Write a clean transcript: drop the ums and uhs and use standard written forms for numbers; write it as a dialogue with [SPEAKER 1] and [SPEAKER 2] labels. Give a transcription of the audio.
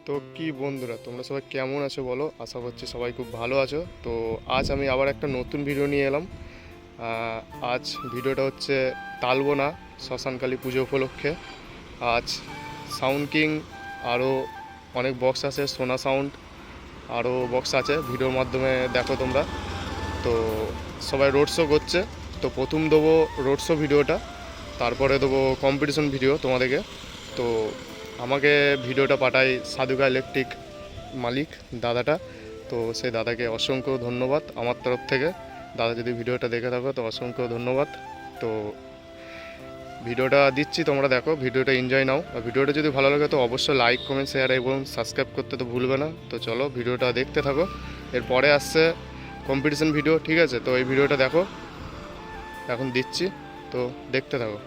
[SPEAKER 1] তো কি বন্ধুরা, তোমরা সবাই কেমন আছো বলো? আশা করছি সবাই খুব ভালো আছো। তো আজ আমি আবার একটা নতুন ভিডিও নিয়ে এলাম। আজ ভিডিওটা হচ্ছে তালবোনা শ্মশানকালী পুজো উপলক্ষে। আজ সাউন্ড কিং আরও অনেক বক্স আছে, সোনা সাউন্ড আরও বক্স আছে, ভিডিওর মাধ্যমে দেখো তোমরা। তো সবাই রোড শো করছে। তো প্রথম দেবো রোড শো ভিডিওটা, তারপরে দেবো কম্পিটিশন ভিডিও তোমাদেরকে। তো আমাকে ভিডিওটা পাঠায় সাধুকা ইলেকট্রিক মালিক দাদাটা। তো সেই দাদাকে অসংখ্য ধন্যবাদ আমার তরফ থেকে। দাদা যদি ভিডিওটা দেখে থাকো তো অসংখ্য ধন্যবাদ। তো ভিডিওটা দিচ্ছি, তোমরা দেখো, ভিডিওটা এনজয় নাও। আর ভিডিওটা যদি ভালো লাগে তো অবশ্যই লাইক কমেন্ট শেয়ার এবং সাবস্ক্রাইব করতে তো ভুলবে না। তো চলো ভিডিওটা দেখতে থাকো। এরপরে আসছে কম্পিটিশন ভিডিও, ঠিক আছে? তো এই ভিডিওটা দেখো, এখন দিচ্ছি, তো দেখতে থাকো।